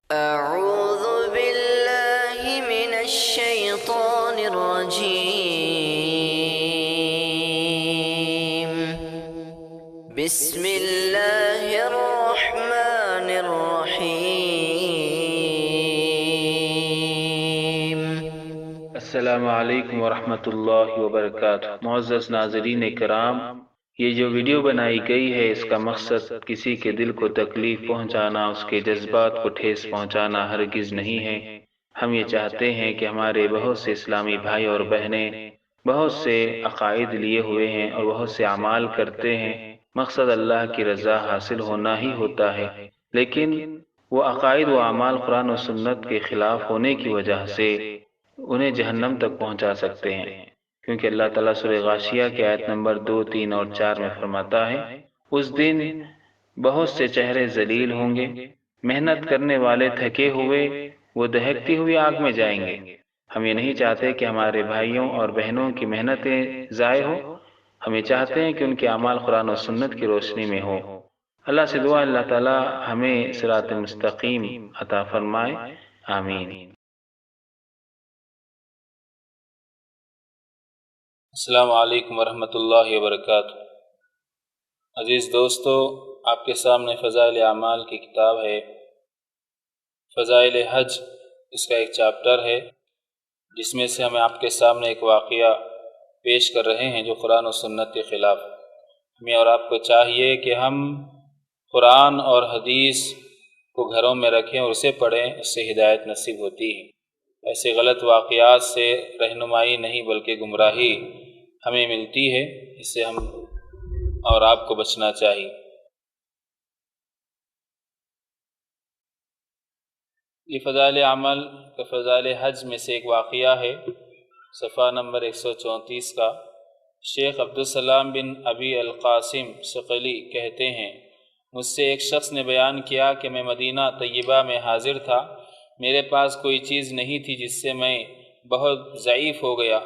أعوذ بالله من الشيطان الرجيم. بسم الله الرحمن الرحيم. السلام علیکم ورحمۃ اللہ وبرکاتہ۔ معزز ناظرین کرام، یہ جو ویڈیو بنائی گئی ہے اس کا مقصد کسی کے دل کو تکلیف پہنچانا، اس کے جذبات کو ٹھیس پہنچانا ہرگز نہیں ہے۔ ہم یہ چاہتے ہیں کہ ہمارے بہت سے اسلامی بھائی اور بہنیں بہت سے عقائد لیے ہوئے ہیں اور بہت سے اعمال کرتے ہیں، مقصد اللہ کی رضا حاصل ہونا ہی ہوتا ہے، لیکن وہ عقائد و اعمال قرآن و سنت کے خلاف ہونے کی وجہ سے انہیں جہنم تک پہنچا سکتے ہیں، کیونکہ اللہ تعالیٰ سورہ غاشیہ کی آیت نمبر 2، 3 اور 4 میں فرماتا ہے، اس دن بہت سے چہرے ذلیل ہوں گے، محنت کرنے والے تھکے ہوئے وہ دہکتی ہوئی آگ میں جائیں گے۔ ہم یہ نہیں چاہتے کہ ہمارے بھائیوں اور بہنوں کی محنتیں ضائع ہو، ہم یہ چاہتے ہیں کہ ان کے اعمال قرآن و سنت کی روشنی میں ہو۔ اللہ سے دعا اللہ تعالیٰ ہمیں صراط مستقیم عطا فرمائے، آمین۔ السلام علیکم ورحمۃ اللہ وبرکاتہ۔ عزیز دوستو، آپ کے سامنے فضائل اعمال کی کتاب ہے، فضائل حج اس کا ایک چیپٹر ہے، جس میں سے ہمیں آپ کے سامنے ایک واقعہ پیش کر رہے ہیں جو قرآن و سنت کے خلاف۔ ہمیں اور آپ کو چاہیے کہ ہم قرآن اور حدیث کو گھروں میں رکھیں اور اسے پڑھیں، اس سے ہدایت نصیب ہوتی ہے۔ ایسے غلط واقعات سے رہنمائی نہیں بلکہ گمراہی ہمیں ملتی ہے، اس سے ہم اور آپ کو بچنا چاہیے۔ یہ فضائل عمل کا فضائل حج میں سے ایک واقعہ ہے، صفحہ نمبر 134 کا۔ شیخ عبدالسلام بن ابی القاسم ثقلی کہتے ہیں، مجھ سے ایک شخص نے بیان کیا کہ میں مدینہ طیبہ میں حاضر تھا، میرے پاس کوئی چیز نہیں تھی جس سے میں بہت ضعیف ہو گیا۔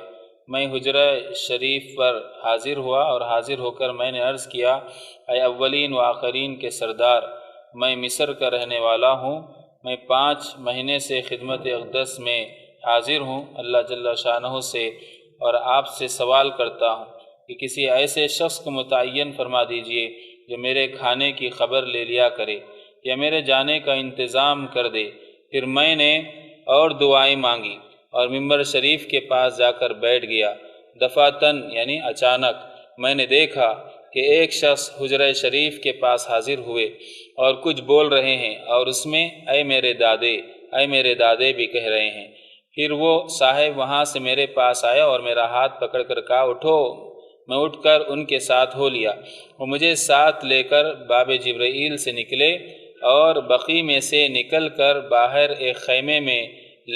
میں حجرہ شریف پر حاضر ہوا اور حاضر ہو کر میں نے عرض کیا، اے اولین و آخرین کے سردار، میں مصر کا رہنے والا ہوں، میں 5 مہینے سے خدمت اقدس میں حاضر ہوں، اللہ جل شانہ سے اور آپ سے سوال کرتا ہوں کہ کسی ایسے شخص کو متعین فرما دیجئے جو میرے کھانے کی خبر لے لیا کرے یا میرے جانے کا انتظام کر دے۔ پھر میں نے اور دعائیں مانگی اور ممبر شریف کے پاس جا کر بیٹھ گیا۔ دفعتاً یعنی اچانک میں نے دیکھا کہ ایک شخص حجرہ شریف کے پاس حاضر ہوئے اور کچھ بول رہے ہیں اور اس میں اے میرے دادے، اے میرے دادے بھی کہہ رہے ہیں۔ پھر وہ صاحب وہاں سے میرے پاس آیا اور میرا ہاتھ پکڑ کر کہا، اٹھو۔ میں اٹھ کر ان کے ساتھ ہو لیا۔ وہ مجھے ساتھ لے کر باب جبرائیل سے نکلے اور بقی میں سے نکل کر باہر ایک خیمے میں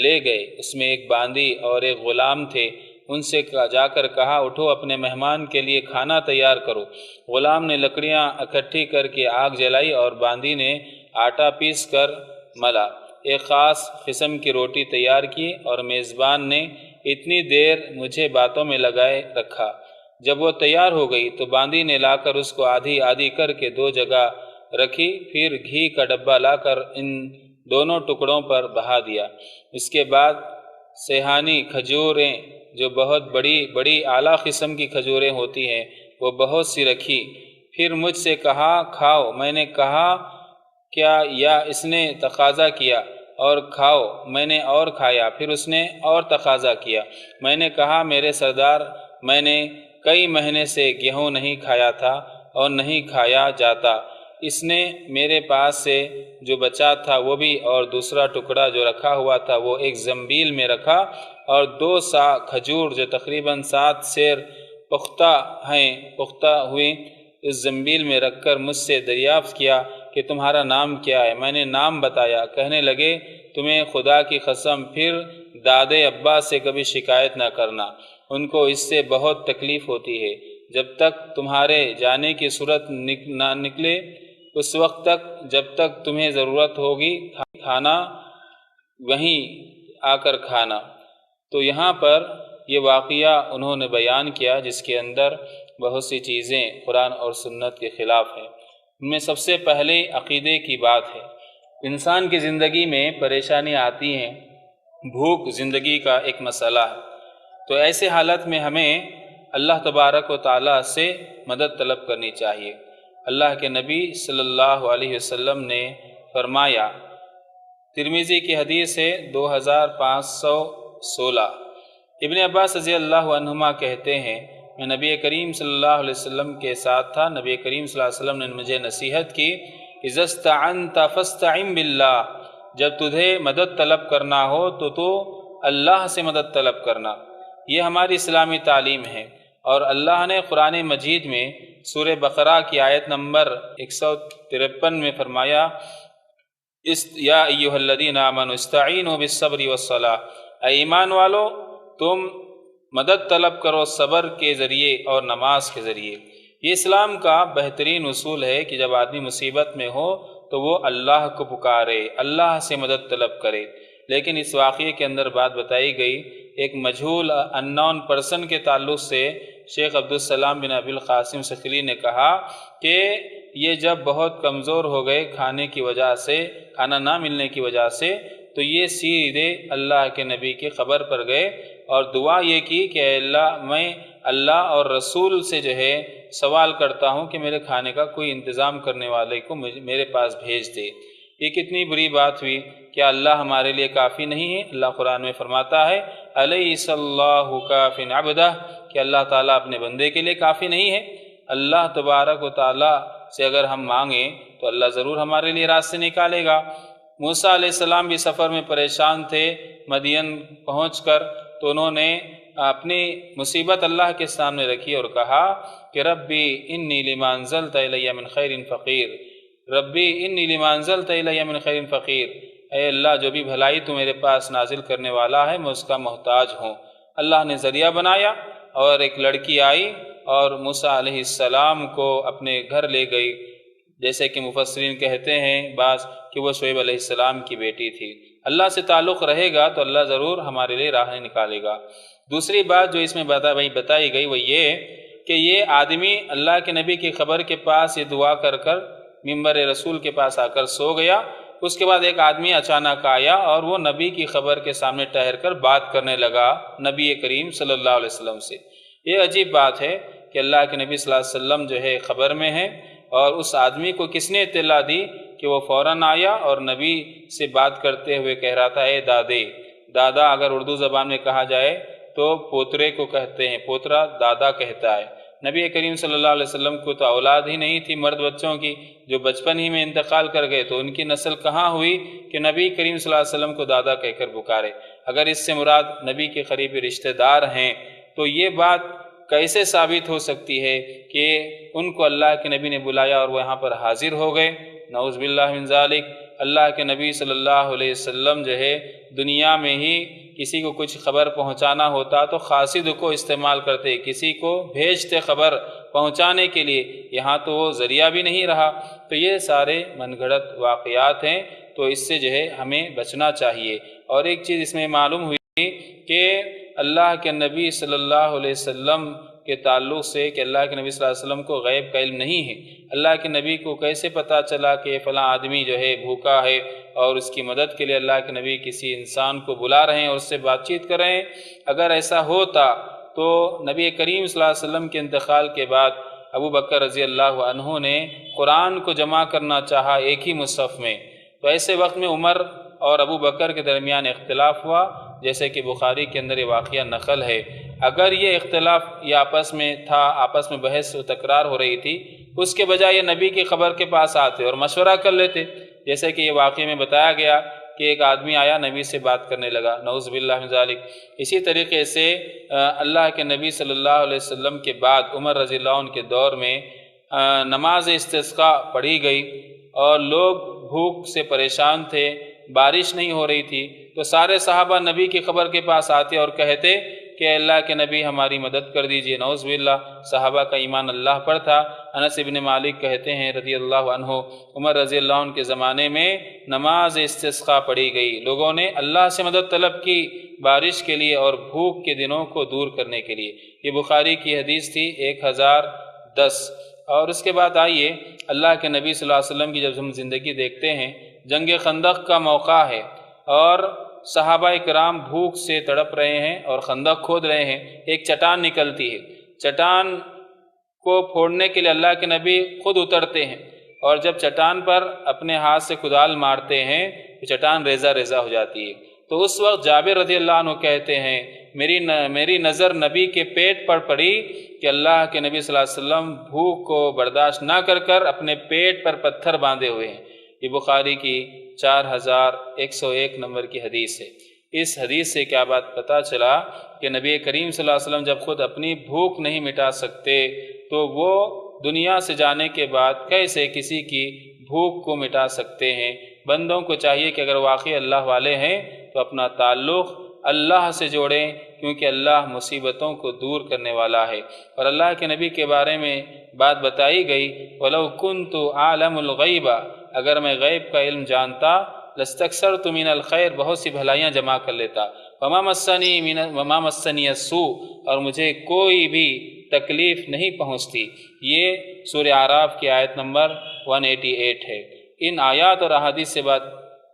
لے گئے، اس میں ایک باندی اور ایک غلام تھے۔ ان سے جا کر کہا، اٹھو، اپنے مہمان کے لیے کھانا تیار کرو۔ غلام نے لکڑیاں اکٹھی کر کے آگ جلائی اور باندی نے آٹا پیس کر ملا، ایک خاص قسم کی روٹی تیار کی اور میزبان نے اتنی دیر مجھے باتوں میں لگائے رکھا۔ جب وہ تیار ہو گئی تو باندی نے لا کر اس کو آدھی آدھی کر کے 2 جگہ رکھی، پھر گھی کا ڈبہ لا کر ان دونوں ٹکڑوں پر بہا دیا۔ اس کے بعد سیحانی کھجوریں جو بہت بڑی بڑی اعلیٰ قسم کی کھجوریں ہوتی ہیں وہ بہت سی رکھی۔ پھر مجھ سے کہا، کھاؤ۔ میں نے کہا، کیا؟ یا اس نے تقاضا کیا اور کھاؤ۔ میں نے اور کھایا۔ پھر اس نے اور تقاضا کیا۔ میں نے کہا، میرے سردار، میں نے کئی مہینے سے گیہوں نہیں کھایا تھا اور نہیں کھایا جاتا۔ اس نے میرے پاس سے جو بچا تھا وہ بھی اور دوسرا ٹکڑا جو رکھا ہوا تھا وہ ایک زنبیل میں رکھا اور 2 سا کھجور جو تقریباً 7 سیر پختہ ہوئی اس زنبیل میں رکھ کر مجھ سے دریافت کیا کہ تمہارا نام کیا ہے؟ میں نے نام بتایا۔ کہنے لگے، تمہیں خدا کی قسم پھر دادے ابا سے کبھی شکایت نہ کرنا، ان کو اس سے بہت تکلیف ہوتی ہے۔ جب تک تمہارے جانے کی صورت نہ نکلے اس وقت تک جب تک تمہیں ضرورت ہوگی کھانا وہیں آ کر کھانا۔ تو یہاں پر یہ واقعہ انہوں نے بیان کیا جس کے اندر بہت سی چیزیں قرآن اور سنت کے خلاف ہیں۔ ان میں سب سے پہلے عقیدے کی بات ہے۔ انسان کی زندگی میں پریشانی آتی ہیں، بھوک زندگی کا ایک مسئلہ ہے، تو ایسے حالت میں ہمیں اللہ تبارک و تعالیٰ سے مدد طلب کرنی چاہیے۔ اللہ کے نبی صلی اللہ علیہ وسلم نے فرمایا، ترمذی کی حدیث ہے 2516، ابن عباس رضی اللہ عنہما کہتے ہیں میں نبی کریم صلی اللہ علیہ وسلم کے ساتھ تھا، نبی کریم صلی اللہ علیہ وسلم نے مجھے نصیحت کی، اذا استعنت فاستعن باللہ، جب تجھے مدد طلب کرنا ہو تو اللہ سے مدد طلب کرنا۔ یہ ہماری اسلامی تعلیم ہے، اور اللہ نے قرآن مجید میں سورہ بقرہ کی آیت نمبر 153 میں فرمایا، یا ایھا الذین آمنوا استعینوا بالصبر والصلاۃ، اے ایمان والو تم مدد طلب کرو صبر کے ذریعے اور نماز کے ذریعے۔ یہ اسلام کا بہترین اصول ہے کہ جب آدمی مصیبت میں ہو تو وہ اللہ کو پکارے، اللہ سے مدد طلب کرے۔ لیکن اس واقعے کے اندر بات بتائی گئی، ایک مجہول اننون پرسن کے تعلق سے شیخ عبدالسلام بن ابی القاسم ثقلی نے کہا کہ یہ جب بہت کمزور ہو گئے کھانے کی وجہ سے، کھانا نہ ملنے کی وجہ سے، تو یہ سیدھے اللہ کے نبی کی قبر پر گئے اور دعا یہ کی کہ اے اللہ، میں اللہ اور رسول سے جو ہے سوال کرتا ہوں کہ میرے کھانے کا کوئی انتظام کرنے والے کو میرے پاس بھیج دے۔ یہ کتنی بری بات ہوئی، کیا اللہ ہمارے لیے کافی نہیں ہے؟ اللہ قرآن میں فرماتا ہے، الیس اللہ کاف عبدہ، کہ اللہ تعالیٰ اپنے بندے کے لیے کافی نہیں ہے؟ اللہ تبارک و تعالیٰ سے اگر ہم مانگیں تو اللہ ضرور ہمارے لیے راستے نکالے گا۔ موسیٰ علیہ السلام بھی سفر میں پریشان تھے، مدین پہنچ کر تو انہوں نے اپنی مصیبت اللہ کے سامنے رکھی اور کہا کہ ربی انی لما انزلت الی من خیر فقیر، ربی انی لما انزلت الی من خیر فقیر، اے اللہ جو بھی بھلائی تو میرے پاس نازل کرنے والا ہے میں اس کا محتاج ہوں۔ اللہ نے ذریعہ بنایا اور ایک لڑکی آئی اور موسیٰ علیہ السلام کو اپنے گھر لے گئی، جیسے کہ مفسرین کہتے ہیں بعض کہ وہ شعیب علیہ السلام کی بیٹی تھی۔ اللہ سے تعلق رہے گا تو اللہ ضرور ہمارے لیے راہ نکالے گا۔ دوسری بات جو اس میں بتائی گئی وہ یہ کہ یہ آدمی اللہ کے نبی کی قبر کے پاس یہ دعا کر کر ممبر رسول کے پاس آ کر سو گیا۔ اس کے بعد ایک آدمی اچانک آیا اور وہ نبی کی قبر کے سامنے ٹھہر کر بات کرنے لگا نبی کریم صلی اللہ علیہ وسلم سے۔ یہ عجیب بات ہے کہ اللہ کے نبی صلی اللہ علیہ وسلم جو ہے قبر میں ہیں، اور اس آدمی کو کس نے اطلاع دی کہ وہ فوراً آیا اور نبی سے بات کرتے ہوئے کہہ رہا تھا، اے دادے، دادا اگر اردو زبان میں کہا جائے تو پوترے کو کہتے ہیں، پوترا دادا کہتا ہے۔ نبی کریم صلی اللہ علیہ وسلم کو تو اولاد ہی نہیں تھی مرد بچوں کی، جو بچپن ہی میں انتقال کر گئے، تو ان کی نسل کہاں ہوئی کہ نبی کریم صلی اللہ علیہ وسلم کو دادا کہہ کر پکارے؟ اگر اس سے مراد نبی کے قریبی رشتہ دار ہیں تو یہ بات کیسے ثابت ہو سکتی ہے کہ ان کو اللہ کے نبی نے بلایا اور وہ یہاں پر حاضر ہو گئے؟ نعوذ باللہ من ذالک۔ اللہ کے نبی صلی اللہ علیہ وسلم جو ہے دنیا میں ہی کسی کو کچھ خبر پہنچانا ہوتا تو قاصد کو استعمال کرتے، کسی کو بھیجتے خبر پہنچانے کے لیے، یہاں تو وہ ذریعہ بھی نہیں رہا۔ تو یہ سارے من گھڑت واقعات ہیں، تو اس سے جو ہے ہمیں بچنا چاہیے۔ اور ایک چیز اس میں معلوم ہوئی کہ اللہ کے نبی صلی اللہ علیہ وسلم کے تعلق سے کہ اللہ کے نبی صلی اللہ علیہ وسلم کو غیب کا علم نہیں ہے۔ اللہ کے نبی کو کیسے پتہ چلا کہ فلاں آدمی جو ہے بھوکا ہے اور اس کی مدد کے لیے اللہ کے نبی کسی انسان کو بلا رہے ہیں اور اس سے بات چیت کر رہے ہیں؟ اگر ایسا ہوتا تو نبی کریم صلی اللہ علیہ وسلم کے انتقال کے بعد ابو بکر رضی اللہ عنہ نے قرآن کو جمع کرنا چاہا ایک ہی مصحف میں، تو ایسے وقت میں عمر اور ابو بکر کے درمیان اختلاف ہوا، جیسے کہ بخاری کے اندر یہ واقعہ نقل ہے۔ اگر یہ اختلاف یہ آپس میں تھا، آپس میں بحث و تکرار ہو رہی تھی، اس کے بجائے یہ نبی کی قبر کے پاس آتے اور مشورہ کر لیتے، جیسے کہ یہ واقعے میں بتایا گیا کہ ایک آدمی آیا نبی سے بات کرنے لگا، نعوذ باللہ من ذالک۔ اسی طریقے سے اللہ کے نبی صلی اللہ علیہ وسلم کے بعد عمر رضی اللہ عنہ کے دور میں نماز استسقاء پڑھی گئی اور لوگ بھوک سے پریشان تھے، بارش نہیں ہو رہی تھی، تو سارے صحابہ نبی کی قبر کے پاس آتے اور کہتے کہ اللہ کے نبی ہماری مدد کر دیجئے۔ نعوذ باللہ، صحابہ کا ایمان اللہ پر تھا۔ انس ابن مالک کہتے ہیں رضی اللہ عنہ، عمر رضی اللہ عنہ کے زمانے میں نماز استسقاء پڑھی گئی، لوگوں نے اللہ سے مدد طلب کی بارش کے لیے اور بھوک کے دنوں کو دور کرنے کے لیے۔ یہ بخاری کی حدیث تھی 1010۔ اور اس کے بعد آئیے اللہ کے نبی صلی اللہ علیہ وسلم کی جب ہم زندگی دیکھتے ہیں جنگ خندق کا موقع ہے اور صحابہ کرام بھوک سے تڑپ رہے ہیں اور خندق کھود رہے ہیں، ایک چٹان نکلتی ہے، چٹان کو پھوڑنے کے لیے اللہ کے نبی خود اترتے ہیں، اور جب چٹان پر اپنے ہاتھ سے کدال مارتے ہیں تو چٹان ریزہ ریزہ ہو جاتی ہے۔ تو اس وقت جابر رضی اللہ عنہ کہتے ہیں میری نظر نبی کے پیٹ پر پڑی کہ اللہ کے نبی صلی اللہ علیہ وسلم بھوک کو برداشت نہ کر اپنے پیٹ پر پتھر باندھے ہوئے ہیں۔ یہ بخاری کی 4101 نمبر کی حدیث ہے۔ اس حدیث سے کیا بات پتہ چلا کہ نبی کریم صلی اللہ علیہ وسلم جب خود اپنی بھوک نہیں مٹا سکتے تو وہ دنیا سے جانے کے بعد کیسے کسی کی بھوک کو مٹا سکتے ہیں۔ بندوں کو چاہیے کہ اگر واقعی اللہ والے ہیں تو اپنا تعلق اللہ سے جوڑیں، کیونکہ اللہ مصیبتوں کو دور کرنے والا ہے۔ اور اللہ کے نبی کے بارے میں بات بتائی گئی، وَلَوْ كُنْتُ أَعْلَمُ الْغَيْبَ، اگر میں غیب کا علم جانتا لَاسْتَكْثَرْتُ مِنَ الْخَيْرِ، بہت سی بھلائیاں جمع کر لیتا، وَمَا مَسَّنِيَ السُّوءُ، اور مجھے کوئی بھی تکلیف نہیں پہنچتی۔ یہ سورہ اعراف کی آیت نمبر 188 ہے۔ ان آیات اور احادیث سے بات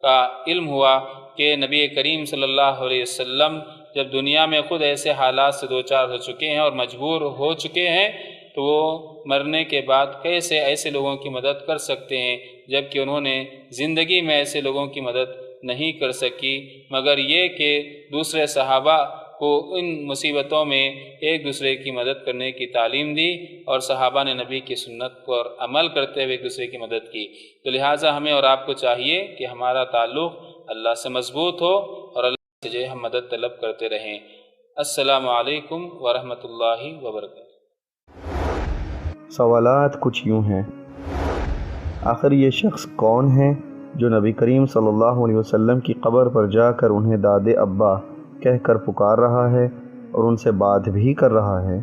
کا علم ہوا کہ نبی کریم صلی اللہ علیہ وسلم جب دنیا میں خود ایسے حالات سے دوچار ہو چکے ہیں اور مجبور ہو چکے ہیں تو وہ مرنے کے بعد کیسے ایسے لوگوں کی مدد کر سکتے ہیں، جبکہ انہوں نے زندگی میں ایسے لوگوں کی مدد نہیں کر سکی، مگر یہ کہ دوسرے صحابہ کو ان مصیبتوں میں ایک دوسرے کی مدد کرنے کی تعلیم دی، اور صحابہ نے نبی کی سنت پر عمل کرتے ہوئے ایک دوسرے کی مدد کی۔ تو لہٰذا ہمیں اور آپ کو چاہیے کہ ہمارا تعلق اللہ سے مضبوط ہو اور اللہ سے جو ہے ہم مدد طلب کرتے رہیں۔ السلام علیکم ورحمۃ اللہ وبرکاتہ۔ سوالات کچھ یوں ہیں، آخر یہ شخص کون ہے جو نبی کریم صلی اللہ علیہ وسلم کی قبر پر جا کر انہیں داد ابا کہہ کر پکار رہا ہے اور ان سے بات بھی کر رہا ہے؟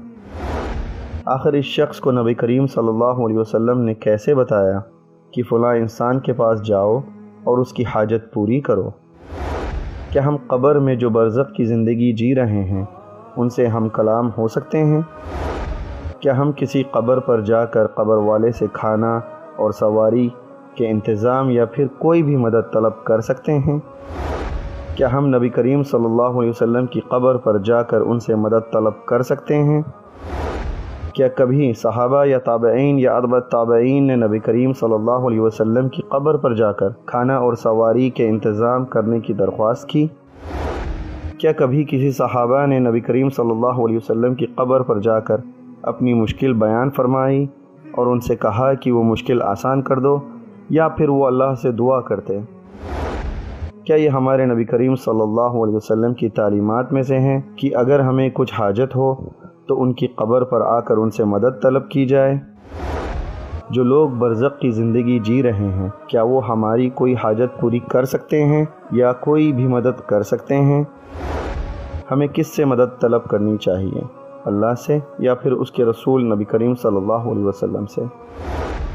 آخر اس شخص کو نبی کریم صلی اللہ علیہ وسلم نے کیسے بتایا کہ فلاں انسان کے پاس جاؤ اور اس کی حاجت پوری کرو؟ کیا ہم قبر میں جو برزخ کی زندگی جی رہے ہیں ان سے ہم کلام ہو سکتے ہیں؟ کیا ہم کسی قبر پر جا کر قبر والے سے کھانا اور سواری کے انتظام یا پھر کوئی بھی مدد طلب کر سکتے ہیں؟ کیا ہم نبی کریم صلی اللہ علیہ وسلم کی قبر پر جا کر ان سے مدد طلب کر سکتے ہیں؟ کیا کبھی صحابہ یا تابعین یا اتباع تابعین نے نبی کریم صلی اللہ علیہ وسلم کی قبر پر جا کر کھانا اور سواری کے انتظام کرنے کی درخواست کی؟ کیا کبھی کسی صحابہ نے نبی کریم صلی اللہ علیہ وسلم کی قبر پر جا کر اپنی مشکل بیان فرمائی اور ان سے کہا کہ وہ مشکل آسان کر دو، یا پھر وہ اللہ سے دعا کرتے؟ کیا یہ ہمارے نبی کریم صلی اللہ علیہ وسلم کی تعلیمات میں سے ہیں کہ اگر ہمیں کچھ حاجت ہو تو ان کی قبر پر آ کر ان سے مدد طلب کی جائے؟ جو لوگ برزخ کی زندگی جی رہے ہیں کیا وہ ہماری کوئی حاجت پوری کر سکتے ہیں یا کوئی بھی مدد کر سکتے ہیں؟ ہمیں کس سے مدد طلب کرنی چاہیے، اللہ سے یا پھر اس کے رسول نبی کریم صلی اللہ علیہ وسلم سے؟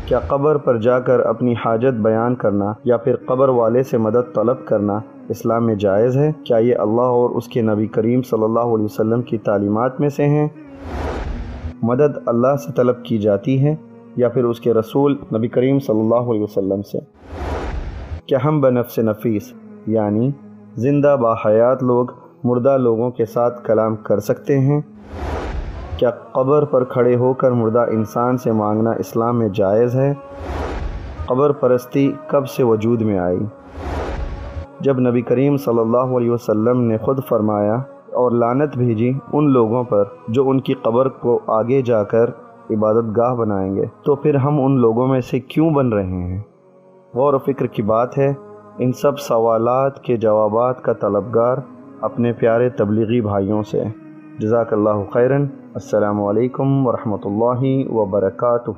کیا قبر پر جا کر اپنی حاجت بیان کرنا یا پھر قبر والے سے مدد طلب کرنا اسلام میں جائز ہے؟ کیا یہ اللہ اور اس کے نبی کریم صلی اللہ علیہ وسلم کی تعلیمات میں سے ہیں؟ مدد اللہ سے طلب کی جاتی ہے یا پھر اس کے رسول نبی کریم صلی اللہ علیہ وسلم سے؟ کیا ہم بنفس نفیس یعنی زندہ باحیات لوگ مردہ لوگوں کے ساتھ کلام کر سکتے ہیں؟ کیا قبر پر کھڑے ہو کر مردہ انسان سے مانگنا اسلام میں جائز ہے؟ قبر پرستی کب سے وجود میں آئی؟ جب نبی کریم صلی اللہ علیہ وسلم نے خود فرمایا اور لعنت بھیجی ان لوگوں پر جو ان کی قبر کو آگے جا کر عبادت گاہ بنائیں گے، تو پھر ہم ان لوگوں میں سے کیوں بن رہے ہیں؟ غور و فکر کی بات ہے۔ ان سب سوالات کے جوابات کا طلبگار اپنے پیارے تبلیغی بھائیوں سے۔ جزاک اللہ خیراً۔ السلام علیکم ورحمۃ اللہ وبرکاتہ۔